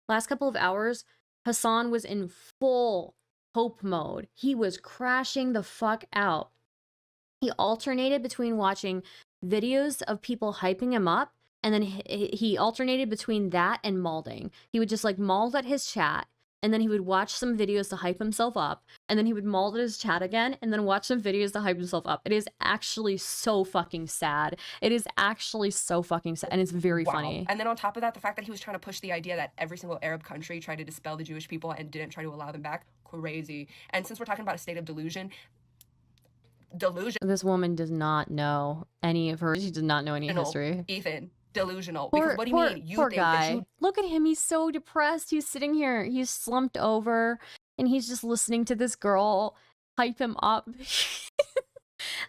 last couple of hours, Hasan was in full hope mode. He was crashing the fuck out. He alternated between watching videos of people hyping him up, and then he alternated between that and malding. He would just like mald at his chat, and then he would watch some videos to hype himself up, and then he would mald at his chat again, and then watch some videos to hype himself up. It is actually so fucking sad. It is actually so fucking sad, and it's very funny. And then on top of that, the fact that he was trying to push the idea that every single Arab country tried to dispel the Jewish people and didn't try to allow them back, crazy. And since we're talking about a state of delusion, this woman does not know any of her, she does not know any history. Ethan, delusional. Because what do you mean? You poor think guy. that you... Look at him, he's so depressed. He's sitting here, he's slumped over, and he's just listening to this girl hype him up.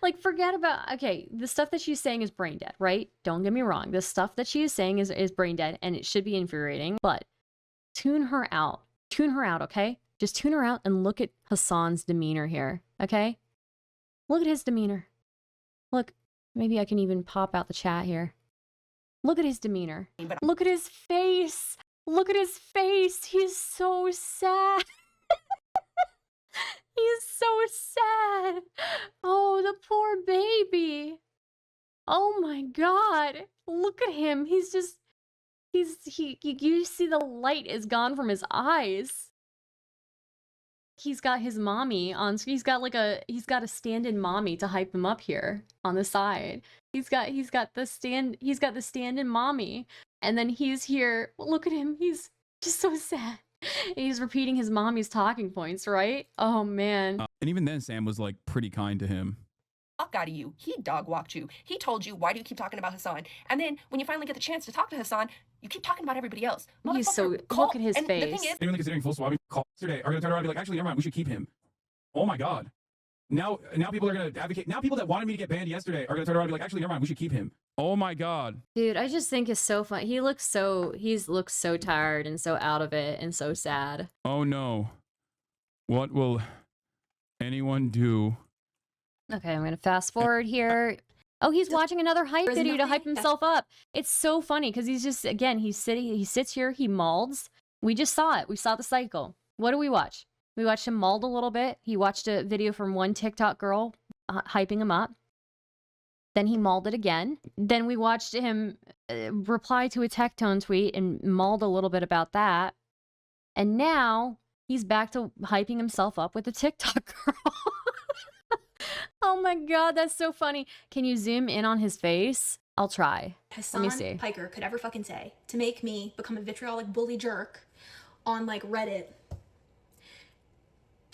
Like, forget about, okay, the stuff that she's saying is brain dead, right? Don't get me wrong. The stuff that she is saying is brain dead, and it should be infuriating, but tune her out. Tune her out, okay? Just tune her out and look at Hasan's demeanor here, okay? Look at his demeanor. Look, maybe I can even pop out the chat here. Look at his demeanor. Look at his face. Look at his face. He's so sad. He's so sad. Oh, the poor baby. Oh my God. Look at him. He's just, you see the light is gone from his eyes. He's got his mommy on, he's got a stand-in mommy to hype him up here on the side. He's got the stand-in mommy, and then he's here. Look at him, he's just so sad. He's repeating his mommy's talking points, right? Oh man. And even then Sam was like pretty kind to him. Fuck out of you. He dog walked you. He told you, why do you keep talking about Hasan? And then when you finally get the chance to talk to Hasan, you keep talking about everybody else. He's so, look at his face. The thing is, anyone considering full swabbing call yesterday are gonna turn around and be like, actually, never mind, we should keep him. Oh my God. Now people are gonna advocate. Now people that wanted me to get banned yesterday are gonna turn around and be like, actually, never mind, we should keep him. Oh my God. Dude, I just think it's so fun. He looks so tired and so out of it and so sad. Oh no. What will anyone do? Okay, I'm gonna fast forward here. Oh, he's watching another hype video to hype himself up. It's so funny because he's just, again, he sits here, he malds. We just saw it. We saw the cycle. What do we watch? We watched him mauled a little bit. He watched a video from one TikTok girl hyping him up. Then he mauled it again. Then we watched him reply to a Tectone tweet and mauled a little bit about that. And now he's back to hyping himself up with a TikTok girl. Oh my God, that's so funny. Can you zoom in on his face? I'll try. Hasan, let me see. Piker could ever fucking say to make me become a vitriolic bully jerk on like Reddit.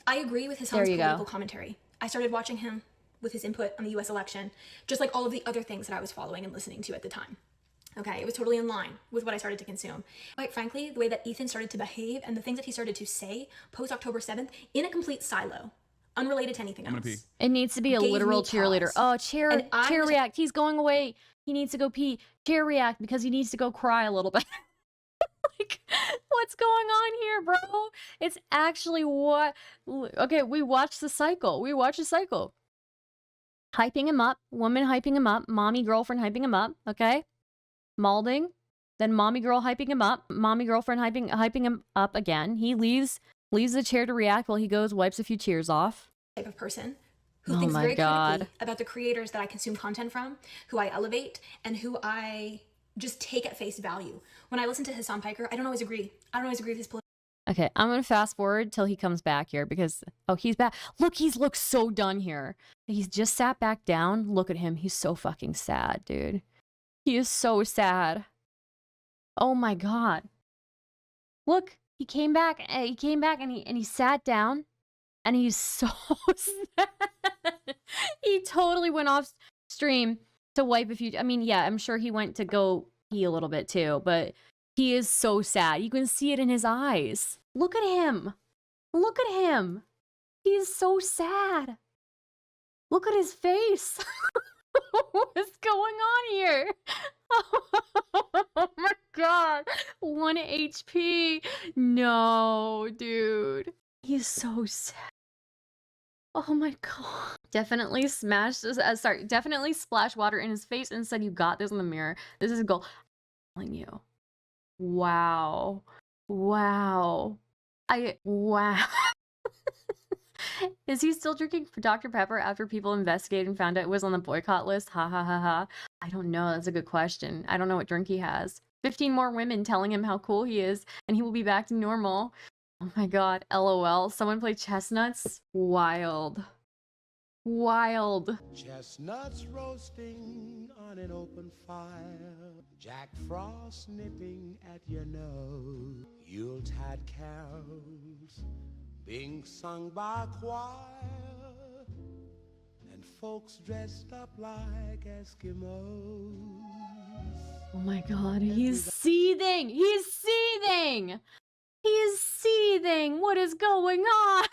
I agree with Hasan's political commentary. I started watching him with his input on the US election, just like all of the other things that I was following and listening to at the time. Okay, it was totally in line with what I started to consume. Quite frankly, the way that Ethan started to behave and the things that he started to say post-October 7th in a complete silo, unrelated to anything else. It needs to be a literal cheerleader. Oh, chair react. He's going away. He needs to go pee. Chair react because he needs to go cry a little bit. Like, what's going on here, bro? It's actually what... Okay, we watched the cycle. We watched the cycle. Hyping him up. Woman hyping him up. Mommy girlfriend hyping him up. Okay? Malding. Then mommy girl hyping him up. Mommy girlfriend hyping him up again. He leaves the chair to react while he goes, wipes a few tears off. Type of person who thinks very critically about the creators that I consume content from, who I elevate, and who I just take at face value. When I listen to Hasan Piker, I don't always agree. I don't always agree with his political. Okay, I'm gonna fast forward till he comes back here because, oh, he's back. Look, he looks so done here. He's just sat back down. Look at him. He's so fucking sad, dude. He is so sad. Oh my God. Look. He came back and he sat down and he's so sad. He totally went off stream to wipe a few. I mean, yeah, I'm sure he went to go pee a little bit too, but he is so sad. You can see it in his eyes. Look at him. Look at him. He is so sad. Look at his face. What's going on here? Oh my God. 1 HP. No, dude. He's so sad. Oh my God. Definitely definitely splashed water in his face and said, you got this in the mirror. This is a goal. I'm telling you. Wow. Wow. Wow. Is he still drinking Dr. Pepper after people investigated and found out it was on the boycott list? Ha ha ha ha. I don't know. That's a good question. I don't know what drink he has. 15 more women telling him how cool he is and he will be back to normal. Oh my god. LOL. Someone play chestnuts? Wild. Wild. Chestnuts roasting on an open fire, Jack Frost nipping at your nose, Yuletide carols being sung by a choir, and folks dressed up like Eskimos. Oh my god. He's seething. He's seething. He's seething. What is going on?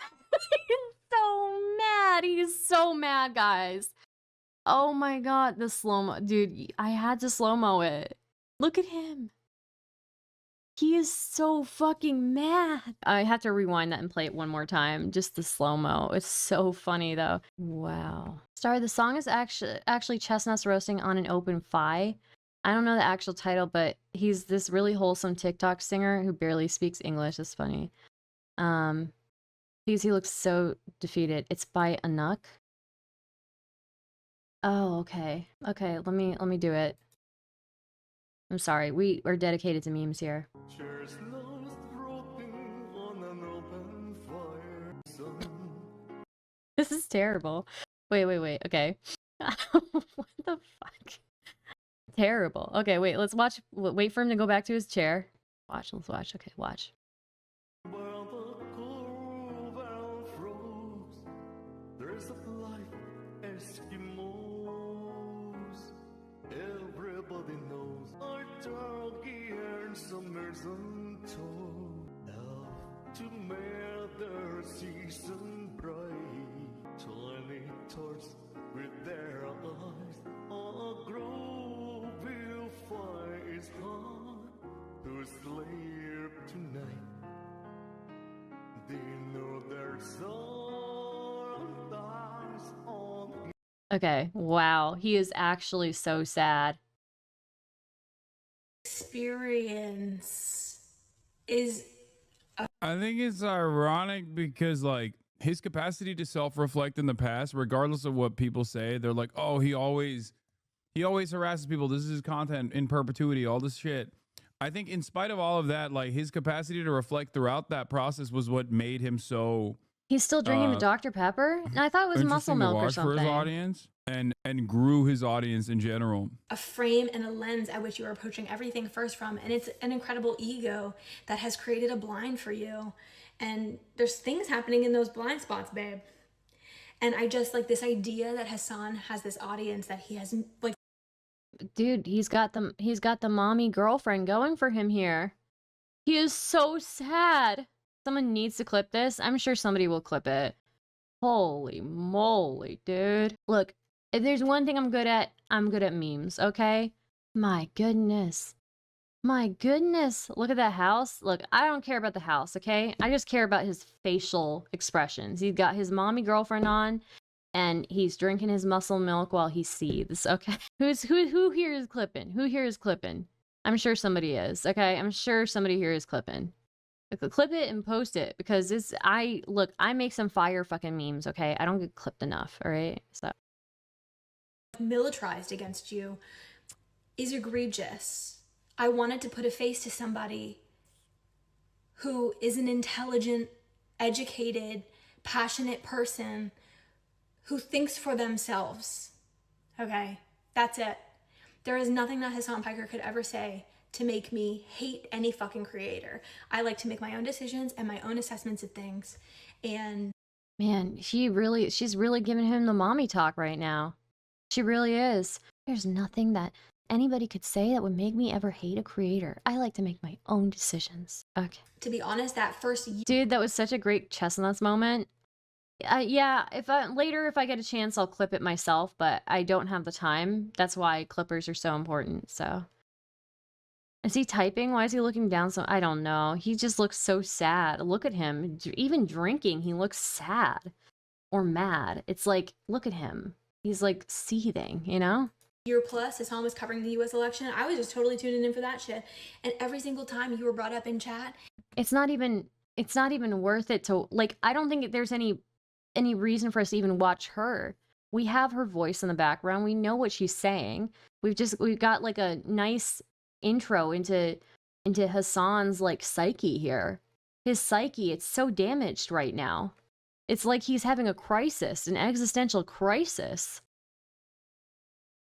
He's so mad. He's so mad, guys. Oh my god, the slow-mo. Dude, I had to slow-mo it. Look at him. He is so fucking mad. I have to rewind that and play it one more time. Just the slow-mo. It's so funny, though. Wow. Sorry, the song is actually Chestnuts Roasting on an Open Fire. I don't know the actual title, but he's this really wholesome TikTok singer who barely speaks English. It's funny. Because he looks so defeated. It's by Anuk. Oh, okay. Okay, let me do it. I'm sorry. We are dedicated to memes here. This is terrible. Wait. Okay. What the fuck? Terrible. Okay, wait. Let's watch. Wait for him to go back to his chair. Watch. Let's watch. Okay, watch. Everybody knows our turkey and summers untold. Love to make their season bright. Tiny torch with their eyes. A grove will fire is hot to sleep tonight. They know their sun dies on. Okay. Wow. He is actually so sad. Experience is I think it's ironic because like his capacity to self-reflect in the past, regardless of what people say, they're like, oh, he always harasses people. This is his content in perpetuity, all this shit. I think in spite of all of that, like his capacity to reflect throughout that process was what made him so He's still drinking the Dr. Pepper? And I thought it was muscle interesting to milk or watch for his something. audience and grew his audience in general. a frame and a lens at which you are approaching everything first from, and it's an incredible ego that has created a blind for you, and there's things happening in those blind spots, babe. And I just like this idea that Hasan has this audience that he has like. Dude, he's got the mommy girlfriend going for him here. He is so sad. Someone needs to clip this. I'm sure somebody will clip it. Holy moly, dude. Look, if there's one thing I'm good at memes, okay? My goodness. My goodness. Look at that house. Look, I don't care about the house, okay? I just care about his facial expressions. He's got his mommy girlfriend on, and he's drinking his muscle milk while he seethes, okay? Who here is clipping? Who here is clipping? I'm sure somebody is, okay? I'm sure somebody here is clipping. Clip it and post it, because I make some fire fucking memes, okay? I don't get clipped enough, all right? So Militarized against you is egregious. I wanted to put a face to somebody who is an intelligent, educated, passionate person who thinks for themselves. Okay, that's it. There is nothing that Hasan Piker could ever say to make me hate any fucking creator. I like to make my own decisions and my own assessments of things. And man, she's really giving him the mommy talk right now. She really is. There's nothing that anybody could say that would make me ever hate a creator. I like to make my own decisions. Okay. to be honest, that first year, Dude, that was such a great chestnuts moment. Yeah, if I get a chance, I'll clip it myself, but I don't have the time. That's why clippers are so important. So, is he typing? Why is he looking down? So I don't know. He just looks so sad. Look at him. Even drinking, he looks sad or mad. It's like, look at him. He's like seething, you know? year plus, Hasan was covering the US election. I was just totally tuning in for that shit. And every single time you were brought up in chat, It's not even worth it to, like, I don't think there's any reason for us to even watch her. We have her voice in the background. We know what she's saying. We've got like a nice intro into Hasan's like psyche here. His psyche, it's so damaged right now. It's like he's having a crisis, an existential crisis.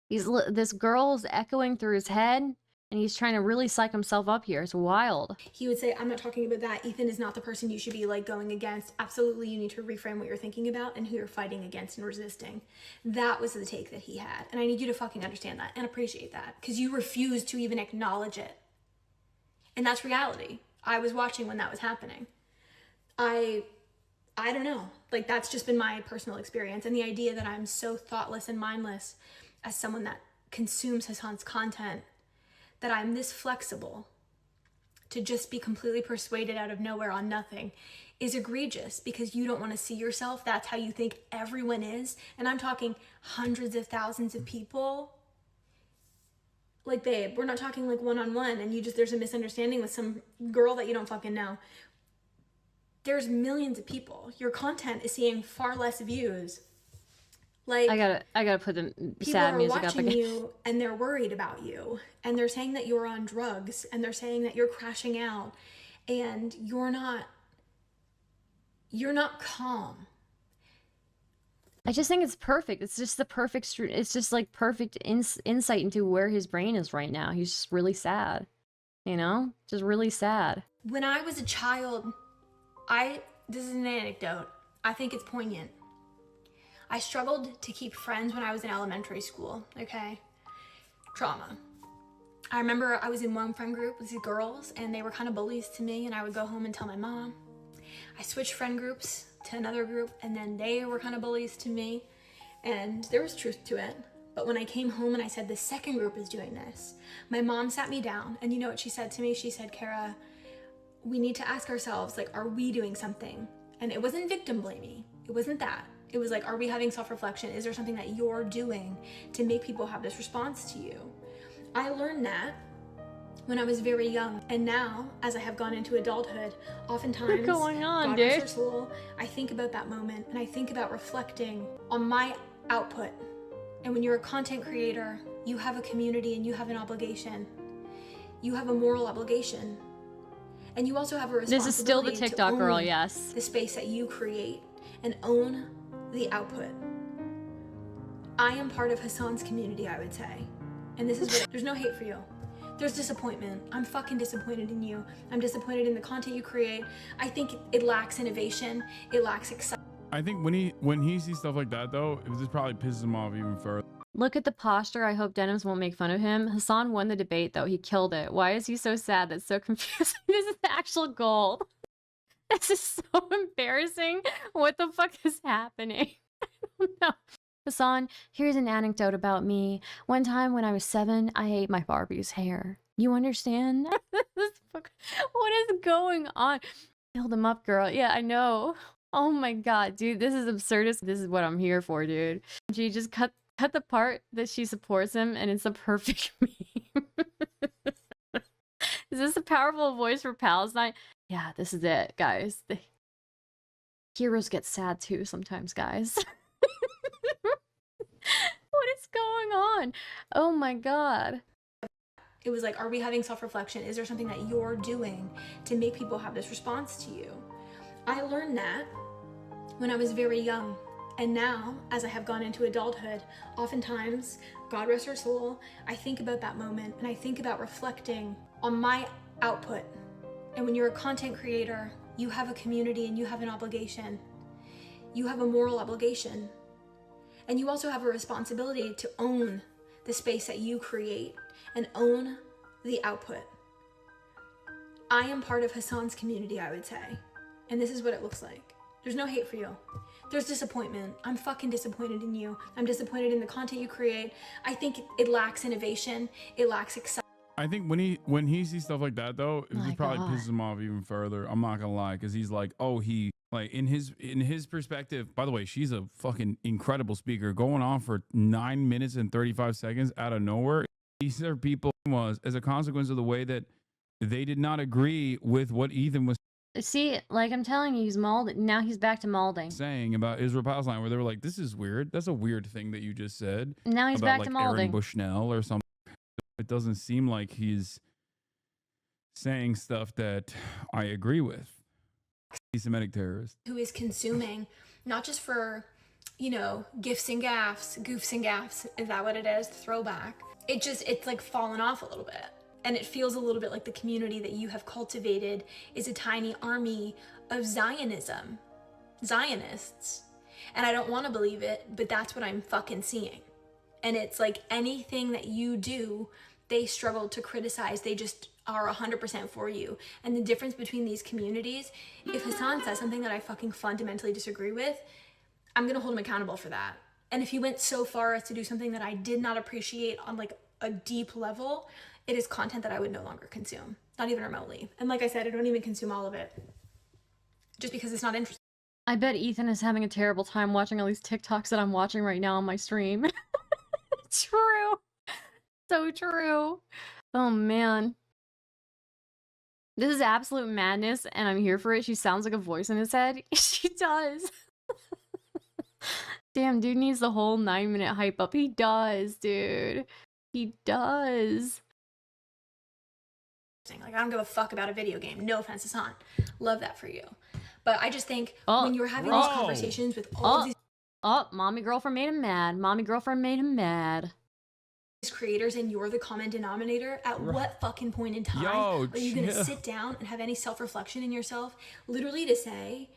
This girl's echoing through his head, and he's trying to really psych himself up here. It's wild. he would say, I'm not talking about that. Ethan is not the person you should be like going against. Absolutely, you need to reframe what you're thinking about and who you're fighting against and resisting. That was the take that he had. And I need you to fucking understand that and appreciate that, because you refused to even acknowledge it. And that's reality. I was watching when that was happening. I don't know. Like, that's just been my personal experience. And the idea that I'm so thoughtless and mindless as someone that consumes Hasan's content, that I'm this flexible to just be completely persuaded out of nowhere on nothing, is egregious, because you don't want to see yourself. That's how you think everyone is. And I'm talking hundreds of thousands of people. Like, babe, we're not talking like one-on-one and there's a misunderstanding with some girl that you don't fucking know. There's millions of people. Your content is seeing far less views. Like, I gotta put the people sad are music up watching again. you and they're worried about you, and they're saying that you're on drugs, and they're saying that you're crashing out, and you're not calm. I just think it's perfect. It's just the perfect. It's just like perfect insight into where his brain is right now. He's just really sad, you know, just really sad. When I was a child, this is an anecdote. I think it's poignant. I struggled to keep friends when I was in elementary school, okay? Trauma. I remember I was in one friend group with these girls, and they were kind of bullies to me, and I would go home and tell my mom. I switched friend groups to another group, and then they were kind of bullies to me, and there was truth to it. But when I came home and I said, the second group is doing this, my mom sat me down, and you know what she said to me? She said, Kara, we need to ask ourselves, like, are we doing something? And it wasn't victim blaming. It wasn't that. It was like, are we having self-reflection? Is there something that you're doing to make people have this response to you? I learned that when I was very young. And now, as I have gone into adulthood, oftentimes, What's going on, God dude? rest her soul, I think about that moment, and I think about reflecting on my output. And when you're a content creator, you have a community and you have an obligation. You have a moral obligation. And you also have a responsibility. This is still the to TikTok girl, own yes. the space that you create and own the output. I am part of Hasan's community, I would say. And this is what, there's no hate for you. There's disappointment. I'm fucking disappointed in you. I'm disappointed in the content you create. I think it lacks innovation. It lacks excitement. I think when he sees stuff like that though, it just probably pisses him off even further. Look at the posture. I hope Denims won't make fun of him. Hasan won the debate though. He killed it. Why is he so sad? That's so confusing. This is actual gold. This is so embarrassing. What the fuck is happening? I don't know. Hasan, here's an anecdote about me. One time when I was 7, I ate my Barbie's hair. You understand? What is going on? Build him up, girl. Yeah, I know. Oh my god, dude, this is absurdist. This is what I'm here for, dude. She just cut the part that she supports him, and it's a perfect meme. Is this a powerful voice for Palestine? Yeah, this is it, guys. The heroes get sad too sometimes, guys. What is going on? Oh my god. It was like, are we having self-reflection? Is there something that you're doing to make people have this response to you? I learned that when I was very young. And now, as I have gone into adulthood, oftentimes, God rest her soul, I think about that moment, and I think about reflecting on my output. And when you're a content creator, you have a community and you have an obligation. You have a moral obligation. And you also have a responsibility to own the space that you create and own the output. I am part of Hasan's community, I would say. And this is what it looks like. There's no hate for you. There's disappointment. I'm fucking disappointed in you. I'm disappointed in the content you create. I think it lacks innovation. It lacks excitement. I think when he sees stuff like that though, it My just probably God. pisses him off even further. I'm not gonna lie, because he's like, oh, he Like in his perspective, by the way, she's a fucking incredible speaker, going on for 9 minutes and 35 seconds out of nowhere. These are people was as a consequence of the way that they did not agree with what Ethan was See, like I'm telling you, he's molding. Now he's back to molding. saying about Israel Palestine, where they were like, "This is weird. That's a weird thing that you just said." Now he's about back like to molding. Aaron Bushnell or something. It doesn't seem like he's saying stuff that I agree with. Anti-Semitic terrorist who is consuming, not just for, you know, goofs and gaffs, is that what it is? Throwback. It's like fallen off a little bit. And it feels a little bit like the community that you have cultivated is a tiny army of Zionism, Zionists. And I don't want to believe it, but that's what I'm fucking seeing. And it's like anything that you do, they struggle to criticize. They just are 100% for you. And the difference between these communities, if Hasan says something that I fucking fundamentally disagree with, I'm gonna hold him accountable for that. And if he went so far as to do something that I did not appreciate on like a deep level, it is content that I would no longer consume, not even remotely. And like I said, I don't even consume all of it just because it's not interesting. I bet Ethan is having a terrible time watching all these TikToks that I'm watching right now on my stream. True. So true. Oh man. This is absolute madness and I'm here for it. She sounds like a voice in his head. She does. Damn, dude needs the whole 9-minute hype up. He does, dude. He does. Like, I don't give a fuck about a video game. No offense, Hasan. Love that for you. But I just think when you're having these conversations with all of these mommy girlfriend made him mad. Mommy girlfriend made him mad. Creators and you're the common denominator, at what fucking point in time are you going to sit down and have any self-reflection in yourself, literally to say,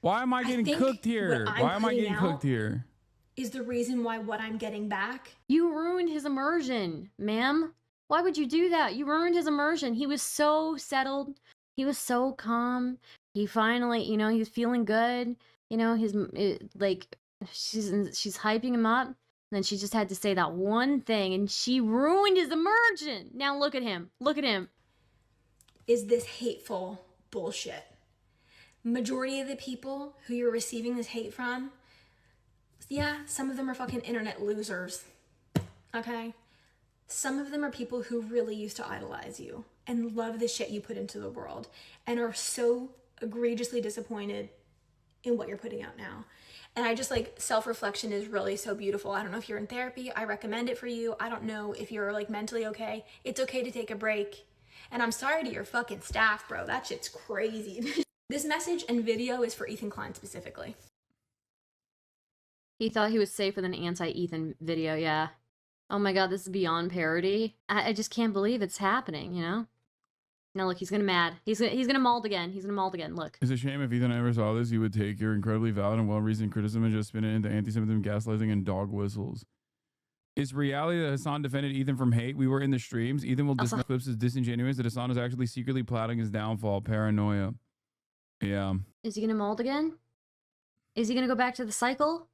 why am I getting cooked here? Why am I getting cooked here? Is the reason why what I'm getting back. You ruined his immersion, ma'am. Why would you do that? You ruined his immersion. He was so settled. He was so calm. He finally, you know, he was feeling good. You know, she's hyping him up. And then she just had to say that one thing and she ruined his immersion. Now look at him. Look at him. Is this hateful bullshit? Majority of the people who you're receiving this hate from, yeah, some of them are fucking internet losers. Okay? Some of them are people who really used to idolize you and love the shit you put into the world and are so egregiously disappointed in what you're putting out now. And I just like self-reflection is really so beautiful. I don't know if you're in therapy. I recommend it for you. I don't know if you're like mentally okay. It's okay to take a break. And I'm sorry to your fucking staff, bro. That shit's crazy. This message and video is for Ethan Klein specifically. He thought he was safe with an anti-Ethan video, yeah. Oh my god, this is beyond parody. I just can't believe it's happening, you know? Now look, he's gonna mad. He's gonna mold again. He's gonna mold again, look. It's a shame if Ethan ever saw this, he would take your incredibly valid and well-reasoned criticism and just spin it into anti-Semitism, gaslighting, and dog whistles. It's reality that Hasan defended Ethan from hate. We were in the streams. Ethan will dismiss clips as disingenuous that Hasan is actually secretly plotting his downfall. Paranoia. Yeah. Is he gonna mold again? Is he gonna go back to the cycle?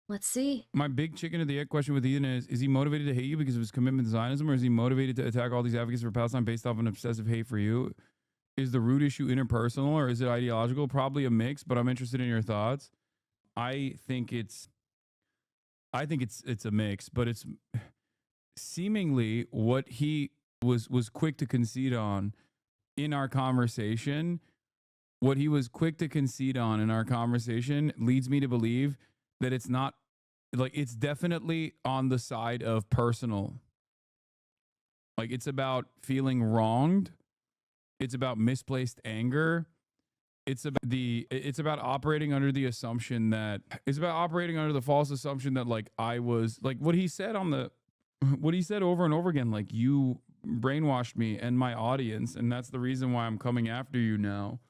Let's see. My big chicken of the egg question with Ethan is he motivated to hate you because of his commitment to Zionism, or is he motivated to attack all these advocates for Palestine based off an obsessive hate for you? Is the root issue interpersonal or is it ideological? Probably a mix, but I'm interested in your thoughts. I think it's a mix, but it's seemingly what he was quick to concede on in our conversation. What he was quick to concede on in our conversation leads me to believe that it's not, like, it's definitely on the side of personal. Like, it's about feeling wronged. It's about misplaced anger. It's about operating under the assumption that, it's about operating under the false assumption that, like, I was, like, what he said over and over again, like, you brainwashed me and my audience, and that's the reason why I'm coming after you now.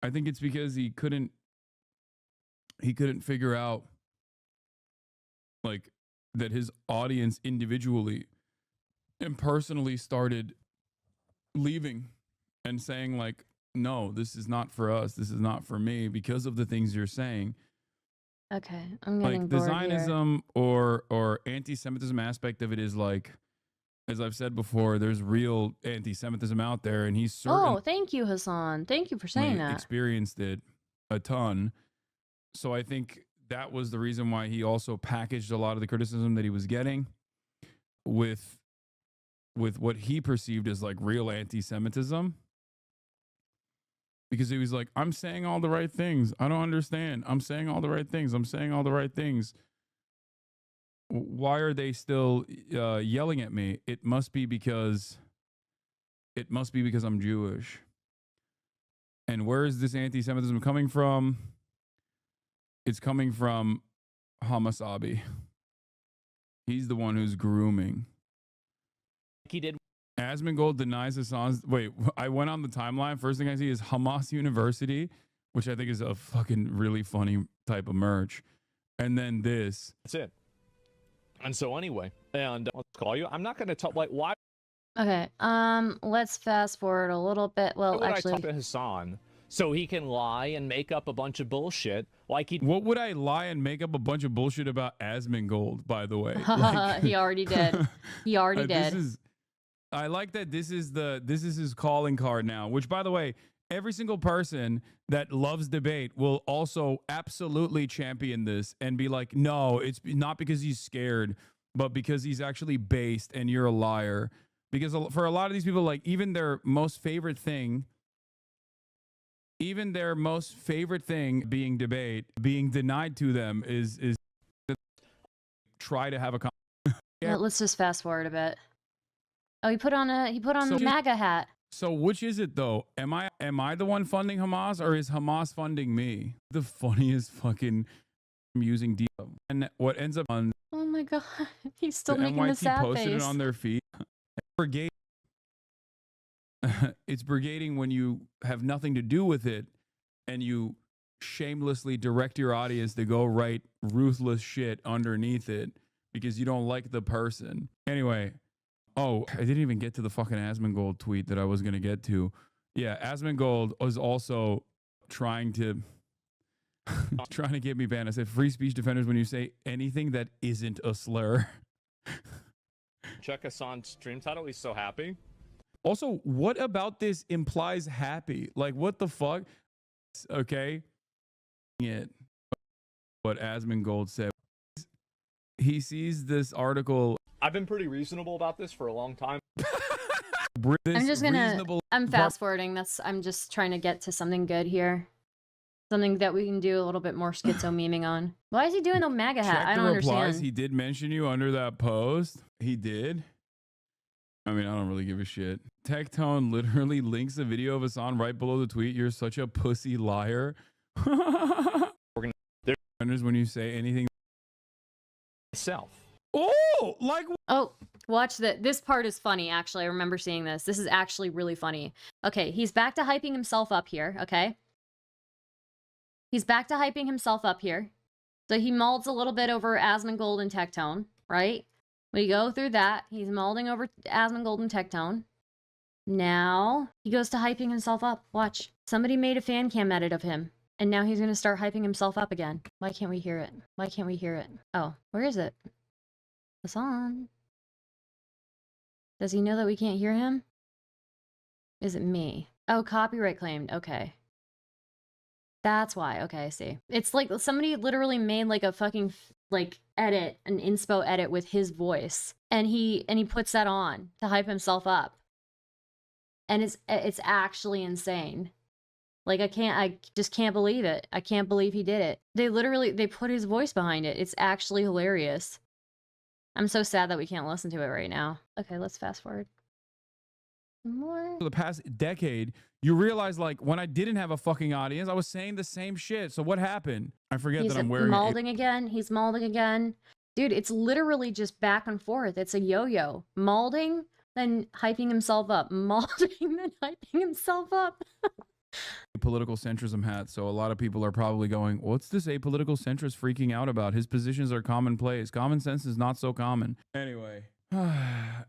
I think it's because he couldn't figure out, like, that his audience individually and personally started leaving and saying, like, no, this is not for us. This is not for me because of the things you're saying. Okay, I'm getting like the bored Zionism or anti-Semitism aspect of it is like as I've said before, there's real anti-Semitism out there, and he's certainly Oh, thank you, Hasan. Thank you for saying that. experienced it a ton. So I think that was the reason why he also packaged a lot of the criticism that he was getting with what he perceived as like real anti-Semitism. Because he was like, I'm saying all the right things. I don't understand. I'm saying all the right things. I'm saying all the right things. Why are they still yelling at me? It must be because I'm Jewish. And where is this anti-Semitism coming from? It's coming from Hamasabi. He's the one who's grooming. He did. Asmongold denies Hasan's. Wait, I went on the timeline. First thing I see is Hamas University, which I think is a fucking really funny type of merch. And then this. That's it. And so anyway, and let's call you. I'm not going to talk like why. Okay. Let's fast forward a little bit. Why Well, would actually, I talk to Hasan so he can lie and make up a bunch of bullshit like he? What would I lie and make up a bunch of bullshit about Asmongold, by the way? he already did. He already did. I like that this is his calling card now, which, by the way, every single person that loves debate will also absolutely champion this and be like, no, it's not because he's scared, but because he's actually based and you're a liar. Because for a lot of these people, like even their most favorite thing being debate, being denied to them is try to have a Well, let's just fast forward a bit. Oh, he put on the MAGA hat. So which is it though? Am I the one funding Hamas, or is Hamas funding me? The funniest fucking using D, and what ends up on Oh my god, he's still the making the NYT sad posted face. it on their feed. Brigade. It's brigading when you have nothing to do with it, and you shamelessly direct your audience to go write ruthless shit underneath it because you don't like the person. Anyway. Oh, I didn't even get to the fucking Asmongold tweet that I was going to get to. Yeah, Asmongold was also trying to get me banned. I said, free speech defenders when you say anything that isn't a slur. Check Hasan's stream title. He's so happy. Also, what about this implies happy? Like, what the fuck? Okay. What Asmongold said. He sees this article. I've been pretty reasonable about this for a long time. I'm fast forwarding. I'm just trying to get to something good here. Something that we can do a little bit more schizo memeing on. Why is he doing the MAGA hat? I don't understand. He did mention you under that post. He did. I mean, I don't really give a shit. Tectone literally links a video of Hasan right below the tweet. You're such a pussy liar. When you say anything. Self. Oh, like. Oh, watch that. This part is funny, actually. I remember seeing this. This is actually really funny. Okay, he's back to hyping himself up here, okay? He's back to hyping himself up here. So he molds a little bit over Asmongold and Tectone, right? We go through that. He's molding over Asmongold and Tectone. Now, he goes to hyping himself up. Watch. Somebody made a fan cam edit of him. And now he's going to start hyping himself up again. Why can't we hear it? Why can't we hear it? Oh, where is it? Hasan. Does he know that we can't hear him? Is it me? Oh, copyright claimed. Okay. That's why. Okay, I see. It's like somebody literally made like a fucking edit, an inspo edit with his voice. And he puts that on to hype himself up. And it's actually insane. Like I just can't believe it. I can't believe he did it. They put his voice behind it. It's actually hilarious. I'm so sad that we can't listen to it right now. Okay, let's fast forward. More. For the past decade, you realize like when I didn't have a fucking audience, I was saying the same shit. So what happened? I forget that I'm wearing molding again. He's molding again. Dude, it's literally just back and forth. It's a yo-yo. Molding, then hyping himself up. Molding, then hyping himself up. Political centrism hat. So a lot of people are probably going, what's this apolitical centrist freaking out about? His positions are commonplace. Common sense is not so common. Anyway,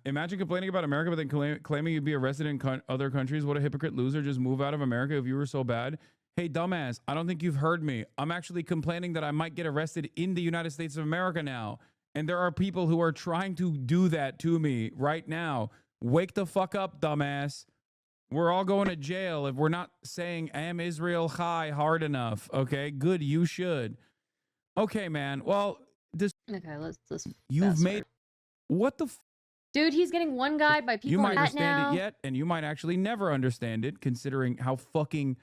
imagine complaining about America, but then claiming you'd be arrested in other countries. What a hypocrite loser. Just move out of America if you were so bad. Hey, dumbass, I don't think you've heard me. I'm actually complaining that I might get arrested in the United States of America now. And there are people who are trying to do that to me right now. Wake the fuck up, dumbass. We're all going to jail if we're not saying "Am Israel Chai" hard enough. Okay, good. You should. Okay, man. Well, this. Okay, let's You've fast made. What the. Dude, he's getting one guy by people You in might that understand now. it yet, and you might actually never understand it, considering how fucking.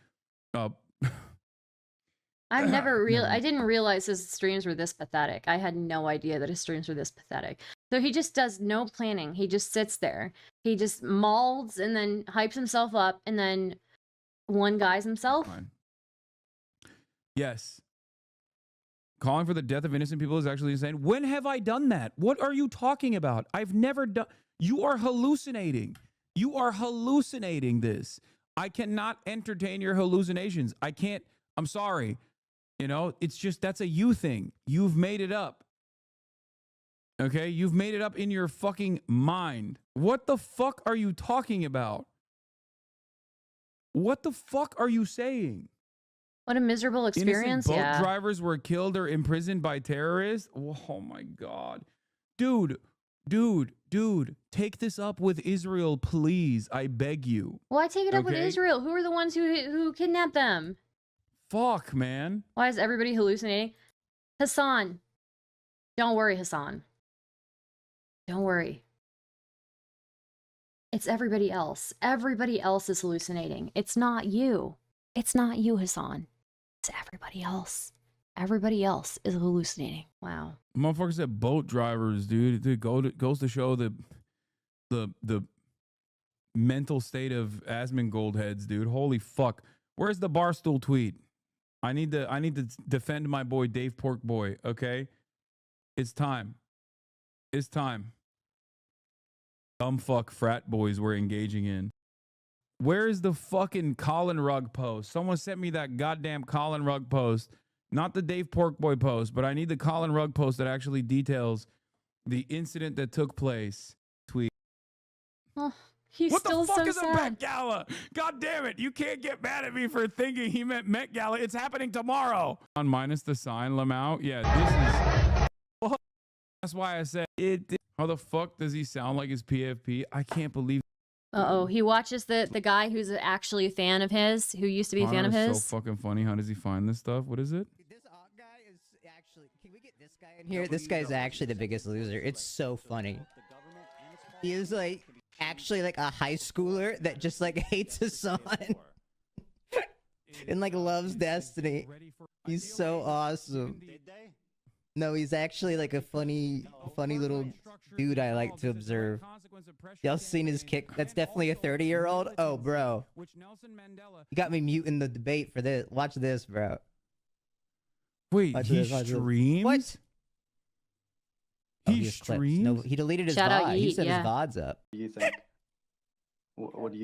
I Never. didn't realize his streams were this pathetic. I had no idea that his streams were this pathetic. So he just does no planning. He just sits there. He just molds and then hypes himself up and then one guy's himself. Fine. Yes. Calling for the death of innocent people is actually insane. When have I done that? What are you talking about? I've never done. You are hallucinating. You are hallucinating this. I cannot entertain your hallucinations. I can't. I'm sorry. You know, it's just that's a you thing. You've made it up. Okay? You've made it up in your fucking mind. What the fuck are you talking about? What the fuck are you saying? What a miserable experience. Innocent boat Yeah. drivers were killed or imprisoned by terrorists. Oh my God. Dude, take this up with Israel, please. I beg you. Why take it up with Okay? Israel? Who are the ones who kidnapped them? Fuck, man. Why is everybody hallucinating? Hasan. Don't worry, Hasan. Don't worry. It's everybody else. Everybody else is hallucinating. It's not you. It's not you, Hasan. It's everybody else. Everybody else is hallucinating. Wow. Motherfuckers said boat drivers, dude. It goes to show the mental state of Asmongold heads, dude. Holy fuck. Where's the Barstool tweet? I need to defend my boy Dave Porkboy, okay? It's time. It's time. Dumb fuck frat boys we're engaging in. Where is the fucking Colin Rugg post? Someone sent me that goddamn Colin Rugg post. Not the Dave Porkboy post, but I need the Colin Rugg post that actually details the incident that took place. Tweet. Oh, he's What still the fuck so is a sad. Met Gala? God damn it. You can't get mad at me for thinking he meant Met Gala. It's happening tomorrow. On minus the sign, Lamau. Yeah, this is... Well, that's why I said it. How the fuck does he sound like his PFP? I can't believe... Uh-oh, he watches the guy who's actually a fan of his, who used to be a fan of Connor is his. so fucking funny. How does he find this stuff? What is it? This guy is actually. Can we get this guy in here? This guy's actually the biggest loser. It's so funny. He is like actually like a high schooler that just like hates his son and like loves Destiny. He's so awesome. No, he's actually like a funny little dude I like to observe. Y'all seen his kick? That's definitely a 30-year-old. Oh, bro. You got me muting the debate for this. Watch this, bro. Wait, Watch he this, watch this. streams? What? Oh, He has clips. streams? No, he deleted his Shout out VOD. He Yeet, said yeah. his VOD's up. Do you think? What do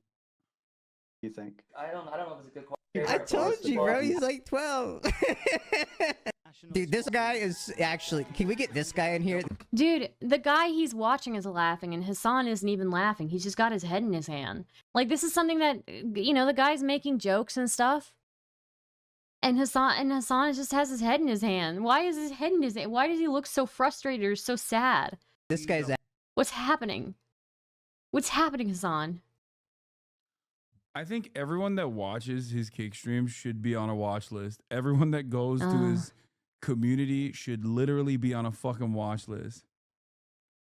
you think? I don't know if it's a good question. I told you, bro. He's like 12. Dude, this guy is actually... Can we get this guy in here? Dude, the guy he's watching is laughing, and Hasan isn't even laughing. He's just got his head in his hand. Like, this is something that, you know, the guy's making jokes and stuff. And Hasan just has his head in his hand. Why is his head in his hand? Why does he look so frustrated or so sad? This guy's... What's happening? What's happening, Hasan? I think everyone that watches his kick streams should be on a watch list. Everyone that goes to his community should literally be on a fucking watch list.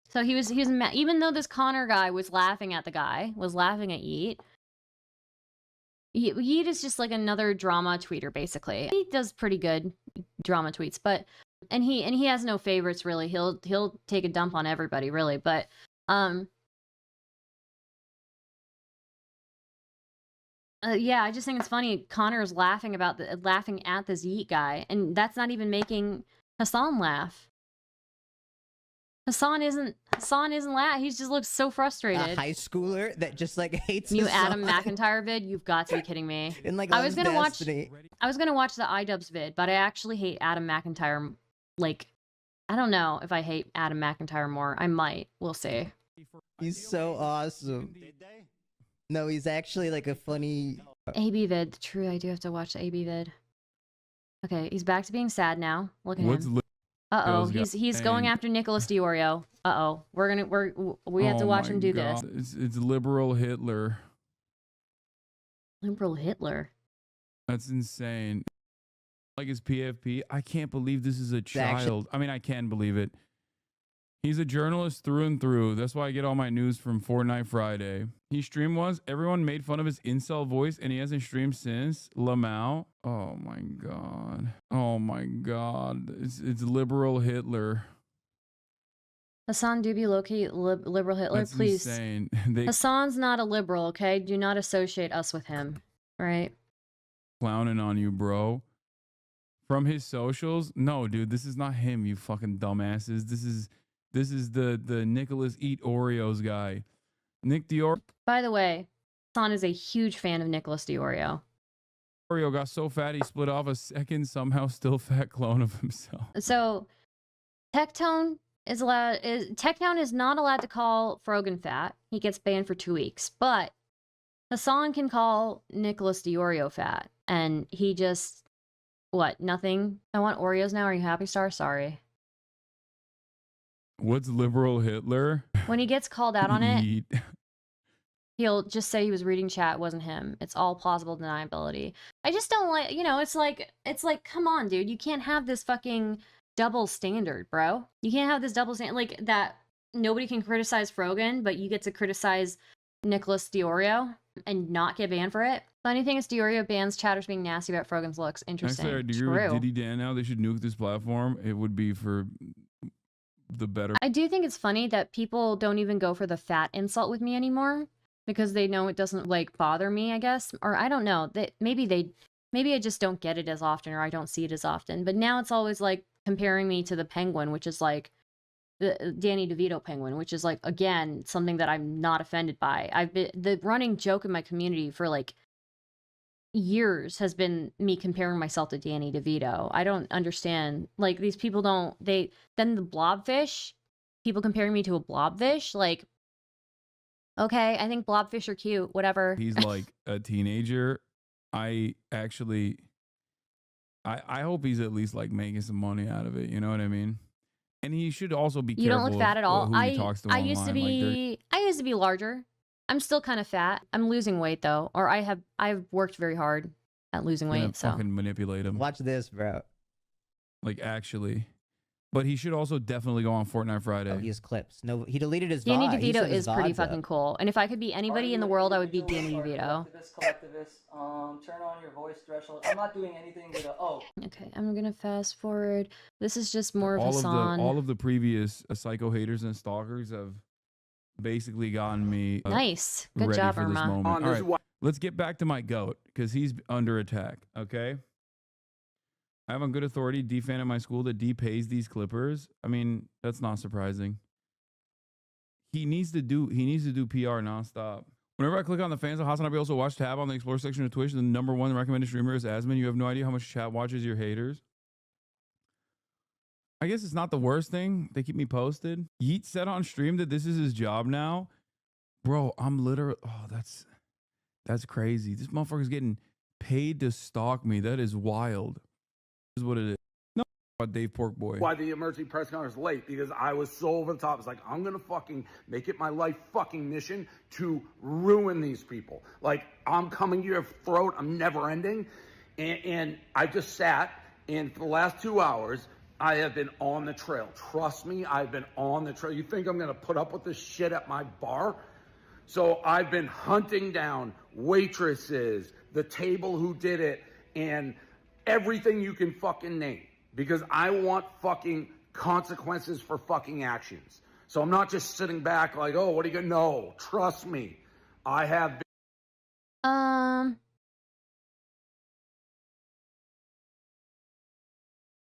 So he was even though this Connor guy was laughing at the guy, was laughing at Yeet. Yeet is just like another drama tweeter, basically. He does pretty good drama tweets, but and he has no favorites really. He'll take a dump on everybody really, but yeah, I just think it's funny. Connor's laughing at this Yeet guy, and that's not even making Hasan laugh. Hasan isn't laughing. He just looks so frustrated. A high schooler that just like hates New his Adam son. McIntyre vid? You've got to be kidding me. And like I was loves gonna Destiny. watch the iDubbbz vid, but I actually hate Adam McIntyre. Like, I don't know if I hate Adam McIntyre more. I might. We'll see. He's so awesome. No, he's actually like a funny... AB vid. True, I do have to watch the AB vid. Okay, he's back to being sad now. Look at What's him. Uh-oh, Girls got he's going banged. after Nicholas DiOrio. Uh-oh. We have to Oh watch my him do God. this. It's liberal Hitler. Liberal Hitler. That's insane. Like his PFP. I can't believe this is a child. I mean, I can believe it. He's a journalist through and through. That's why I get all my news from Fortnite Friday. He streamed once. Everyone made fun of his incel voice, and he hasn't streamed since. Lamau. Oh my God. Oh my God. It's liberal Hitler. Hasan Dubi locate liberal Hitler, That's please. insane. Hasan's not a liberal, okay? Do not associate us with him. Right? Clowning on you, bro. From his socials? No, dude, this is not him, you fucking dumbasses. This is the Nicholas Eat Oreos guy. Nick Dior. By the way, Hasan is a huge fan of Nicholas DiOrio. Oreo got so fat he split off a second, somehow still fat clone of himself. So, Tectone is not allowed to call Frogan fat. He gets banned for 2 weeks. But Hasan can call Nicholas DiOrio fat. And he just, what, nothing? I want Oreos now. Are you happy, Star? Sorry. What's liberal Hitler? When he gets called out on it, Eat. he'll just say he was reading chat, it wasn't him. It's all plausible deniability. I just don't like, it's like, come on, dude. You can't have this fucking double standard, bro. You can't have this double standard, like, that nobody can criticize Frogan, but you get to criticize Nicholas DiOrio and not get banned for it. Funny thing is, DiOrio bans chatters being nasty about Frogan's looks. Interesting. Actually, I agree True. with Diddy Dan now. They should nuke this platform. It would be for the better. I do think it's funny that people don't even go for the fat insult with me anymore because they know it doesn't like bother me, I guess. Or I don't know. Maybe I just don't get it as often or I don't see it as often. But now it's always like comparing me to the penguin, which is like the Danny DeVito penguin, which is like, again, something that I'm not offended by. I've been the running joke in my community for like years has been me comparing myself to Danny DeVito. I don't understand. Like, these people then the blobfish, people comparing me to a blobfish, like, okay, I think blobfish are cute, whatever. He's like a teenager. I hope he's at least like making some money out of it. You know what I mean? And he should also be careful. You don't look fat at all. Who he talks to I used to be larger. I'm still kind of fat. I'm losing weight though, or I've worked very hard at losing weight. So fucking manipulate him. Watch this, bro. Like, actually. But he should also definitely go on Fortnite Friday. Oh, he has clips. No, he deleted his Danny VOD. He DeVito set his is pretty VODs fucking up. cool. And if I could be anybody in the world, I would be Danny DeVito. Collectivist, turn on your voice threshold. I'm not doing anything with Okay, I'm gonna fast forward. This is just more of Hasan. All of the previous psycho haters and stalkers have basically gotten me nice. Good ready job, for this Irma. moment. All right, let's get back to my goat because he's under attack. Okay. I have on good authority D-fan at my school that D pays these clippers. I mean, that's not surprising. He needs to do PR nonstop. Whenever I click on the fans of Hasan, I also watch tab on the explore section of Twitch. The #1 recommended streamer is Asmin. You have no idea how much chat watches your haters. I guess it's not the worst thing. They keep me posted. Yeet said on stream that this is his job now. Bro, I'm literally, that's crazy. This motherfucker's getting paid to stalk me. That is wild. Is what it is. No, Dave Porkboy. Why the emergency press conference was late? Because I was so over the top. It's like, I'm gonna fucking make it my life fucking mission to ruin these people. Like, I'm coming to your throat. I'm never ending. And I just sat, and for the last 2 hours, I have been on the trail. Trust me, I've been on the trail. You think I'm gonna put up with this shit at my bar? So I've been hunting down waitresses, the table who did it, and everything you can fucking name, because I want fucking consequences for fucking actions. So I'm not just sitting back like, oh, what are you gonna know? Trust me, I have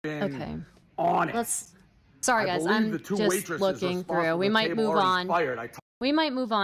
been okay. On it. Sorry guys, I'm just looking through. We might move on. We might move on.